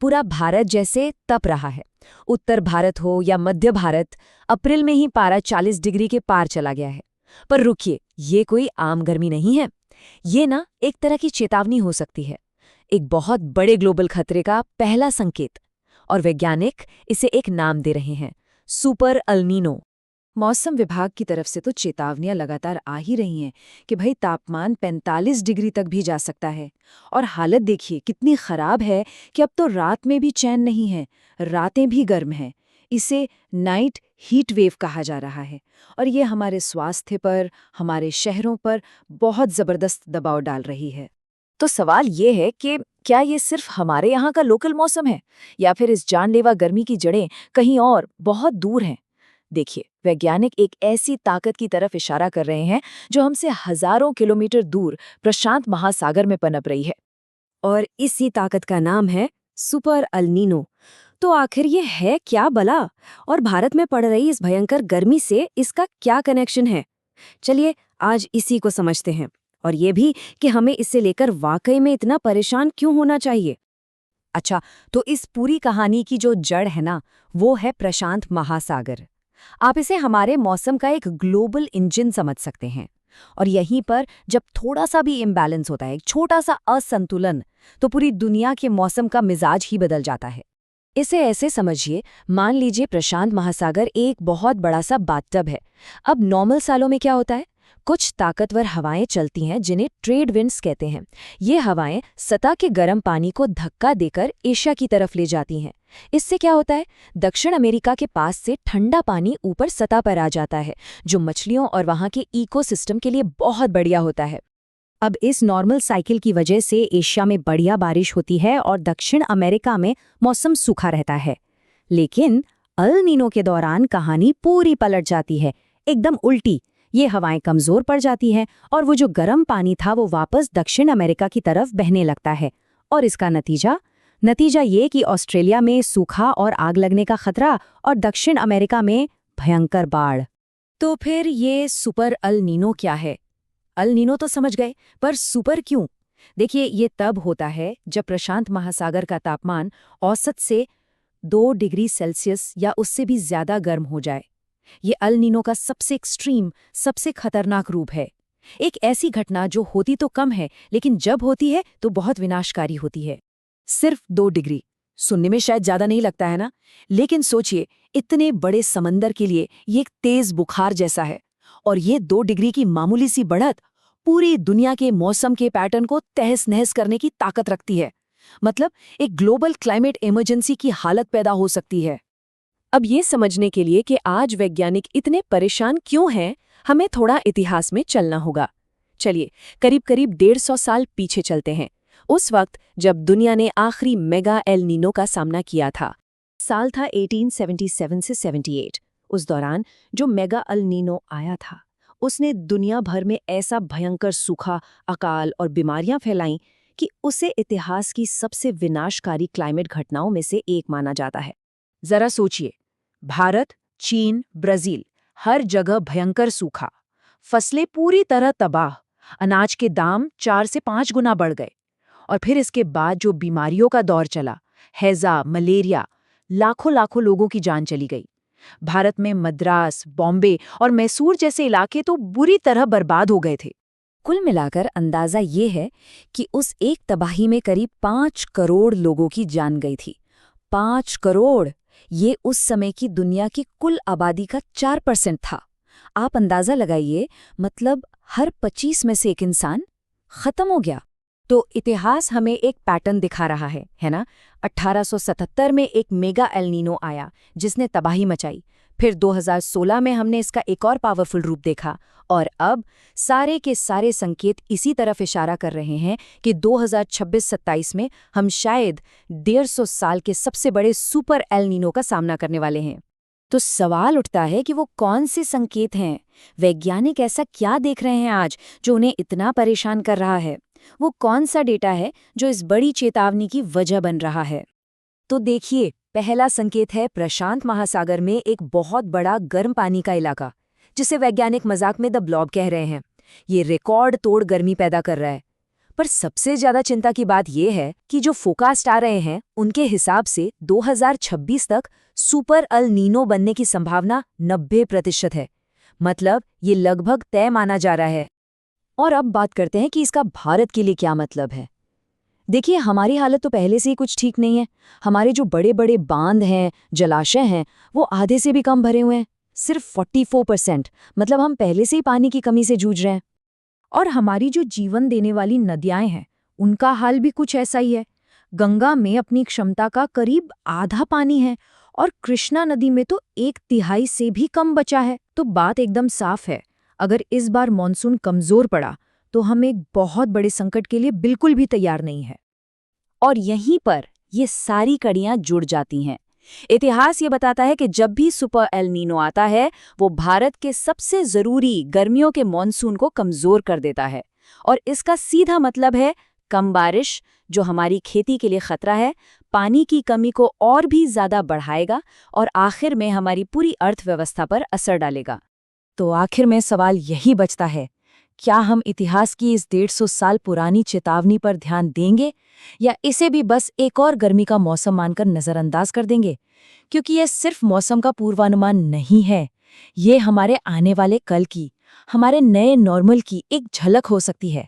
पूरा भारत जैसे तप रहा है। उत्तर भारत हो या मध्य भारत, अप्रैल में ही पारा 40 डिग्री के पार चला गया है। पर रुकिए, ये कोई आम गर्मी नहीं है। ये ना एक तरह की चेतावनी हो सकती है, एक बहुत बड़े ग्लोबल खतरे का पहला संकेत। और वैज्ञानिक इसे एक नाम दे रहे हैं, सुपर अल नीनो। मौसम विभाग की तरफ से तो चेतावनियां लगातार आ ही रही हैं कि भाई तापमान 45 डिग्री तक भी जा सकता है। और हालत देखिए कितनी खराब है कि अब तो रात में भी चैन नहीं है, रातें भी गर्म हैं। इसे नाइट हीट वेव कहा जा रहा है और ये हमारे स्वास्थ्य पर, हमारे शहरों पर बहुत ज़बरदस्त दबाव डाल रही है। तो सवाल ये है कि क्या ये सिर्फ हमारे यहाँ का लोकल मौसम है या फिर इस जानलेवा गर्मी की जड़ें कहीं और बहुत दूर हैं? देखिए, वैज्ञानिक एक ऐसी ताकत की तरफ इशारा कर रहे हैं जो हमसे हजारों किलोमीटर दूर प्रशांत महासागर में पनप रही है। और इसी ताकत का नाम है सुपर अल नीनो। तो आखिर ये है क्या भला, और भारत में पड़ रही इस भयंकर गर्मी से इसका क्या कनेक्शन है? चलिए आज इसी को समझते हैं, और ये भी कि हमें इसे लेकर वाकई में इतना परेशान क्यों होना चाहिए। अच्छा, तो इस पूरी कहानी की जो जड़ है ना, वो है प्रशांत महासागर। आप इसे हमारे मौसम का एक ग्लोबल इंजन समझ सकते हैं। और यहीं पर जब थोड़ा सा भी इम्बैलेंस होता है, एक छोटा सा असंतुलन, तो पूरी दुनिया के मौसम का मिजाज ही बदल जाता है। इसे ऐसे समझिए, मान लीजिए प्रशांत महासागर एक बहुत बड़ा सा बाथटब है। अब नॉर्मल सालों में क्या होता है, कुछ ताकतवर हवाएं चलती हैं जिन्हें ट्रेड विंड्स कहते हैं। ये हवाएं सतह के गर्म पानी को धक्का देकर एशिया की तरफ ले जाती हैं। इससे क्या होता है, दक्षिण अमेरिका के पास से ठंडा पानी ऊपर सतह पर आ जाता है, जो मछलियों और वहां के इकोसिस्टम के लिए बहुत बढ़िया होता है। अब इस नॉर्मल साइकिल की वजह से एशिया में बढ़िया बारिश होती है और दक्षिण अमेरिका में मौसम सूखा रहता है। लेकिन अल नीनो के दौरान कहानी पूरी पलट जाती है, एकदम उल्टी। ये हवाएं कमजोर पड़ जाती हैं और वो जो गर्म पानी था वो वापस दक्षिण अमेरिका की तरफ बहने लगता है। और इसका नतीजा ये कि ऑस्ट्रेलिया में सूखा और आग लगने का खतरा, और दक्षिण अमेरिका में भयंकर बाढ़। तो फिर ये सुपर अल नीनो क्या है? अल नीनो तो समझ गए, पर सुपर क्यों? देखिए, ये तब होता है जब प्रशांत महासागर का तापमान औसत से 2 डिग्री सेल्सियस या उससे भी ज्यादा गर्म हो जाए। ये अल नीनो का सबसे एक्सट्रीम, सबसे खतरनाक रूप है। एक ऐसी घटना जो होती तो कम है, लेकिन जब होती है तो बहुत विनाशकारी होती है। सिर्फ 2 डिग्री सुनने में शायद ज्यादा नहीं लगता है ना, लेकिन सोचिए, इतने बड़े समंदर के लिए ये एक तेज बुखार जैसा है। और ये 2 डिग्री की मामूली सी बढ़त पूरी दुनिया के मौसम के पैटर्न को तहस नहस करने की ताकत रखती है। मतलब एक ग्लोबल क्लाइमेट इमरजेंसी की हालत पैदा हो सकती है। अब ये समझने के लिए कि आज वैज्ञानिक इतने परेशान क्यों हैं, हमें थोड़ा इतिहास में चलना होगा। चलिए, करीब करीब 150 साल पीछे चलते हैं, उस वक्त जब दुनिया ने आखिरी मेगा एल नीनो का सामना किया था। साल था 1877 से 78। उस दौरान जो मेगा एल नीनो आया था, उसने दुनिया भर में ऐसा भयंकर सूखा, अकाल और बीमारियां फैलाईं कि उसे इतिहास की सबसे विनाशकारी क्लाइमेट घटनाओं में से एक माना जाता है। जरा सोचिए, भारत, चीन, ब्राजील, हर जगह भयंकर सूखा, फसलें पूरी तरह तबाह, अनाज के दाम 4 से 5 गुना बढ़ गए। और फिर इसके बाद जो बीमारियों का दौर चला, हैजा, मलेरिया, लाखों लाखों लोगों की जान चली गई। भारत में मद्रास, बॉम्बे और मैसूर जैसे इलाके तो बुरी तरह बर्बाद हो गए थे। कुल मिलाकर अंदाजा ये है कि उस एक तबाही में करीब 5 करोड़ लोगों की जान गई थी। 5 करोड़! ये उस समय की दुनिया की कुल आबादी का 4% था। आप अंदाजा लगाइए, मतलब हर 25 में से एक इंसान खत्म हो गया। तो इतिहास हमें एक पैटर्न दिखा रहा है ना? 1877 में एक मेगा एल नीनो आया जिसने तबाही मचाई। फिर 2016 में हमने इसका एक और पावरफुल रूप देखा, और अब सारे के सारे संकेत इसी तरफ इशारा कर रहे हैं कि 2026-27 में हम शायद 150 साल के सबसे बड़े सुपर एल नीनो का सामना करने वाले हैं। तो सवाल उठता है कि वो कौन से संकेत हैं? वैज्ञानिक ऐसा क्या देख रहे हैं आज जो उन्हें इतना परेशान कर रहा है? वो कौन सा डेटा है जो इस बड़ी चेतावनी की वजह बन रहा है? तो देखिए, पहला संकेत है प्रशांत महासागर में एक बहुत बड़ा गर्म पानी का इलाका, जिसे वैज्ञानिक मजाक में द ब्लॉब कह रहे हैं। ये रिकॉर्ड तोड़ गर्मी पैदा कर रहा है। पर सबसे ज्यादा चिंता की बात यह है कि जो फोरकास्ट आ रहे हैं उनके हिसाब से 2026 तक सुपर अल नीनो बनने की संभावना 90% है। मतलब ये लगभग तय माना जा रहा है। और अब बात करते हैं कि इसका भारत के लिए क्या मतलब है। देखिए, हमारी हालत तो पहले से ही कुछ ठीक नहीं है। हमारे जो बड़े बड़े बांध हैं, जलाशय हैं, वो आधे से भी कम भरे हुए हैं, सिर्फ 44%। मतलब हम पहले से ही पानी की कमी से जूझ रहे हैं। और हमारी जो जीवन देने वाली नदियां हैं, उनका हाल भी कुछ ऐसा ही है। गंगा में अपनी क्षमता का करीब आधा पानी है और कृष्णा नदी में तो 1/3 से भी कम बचा है। तो बात एकदम साफ है, अगर इस बार मॉनसून कमजोर पड़ा तो हम एक बहुत बड़े संकट के लिए बिल्कुल भी तैयार नहीं है। और यहीं पर ये सारी कड़ियां जुड़ जाती हैं। इतिहास ये बताता है कि जब भी सुपर एल नीनो आता है, वो भारत के सबसे जरूरी गर्मियों के मॉनसून को कमजोर कर देता है। और इसका सीधा मतलब है कम बारिश, जो हमारी खेती के लिए खतरा है, पानी की कमी को और भी ज्यादा बढ़ाएगा और आखिर में हमारी पूरी अर्थव्यवस्था पर असर डालेगा। तो आखिर में सवाल यही बचता है, क्या हम इतिहास की इस 150 साल पुरानी चेतावनी पर ध्यान देंगे या इसे भी बस एक और गर्मी का मौसम मानकर नजरअंदाज कर देंगे? क्योंकि यह सिर्फ मौसम का पूर्वानुमान नहीं है, ये हमारे आने वाले कल की, हमारे नए नॉर्मल की एक झलक हो सकती है।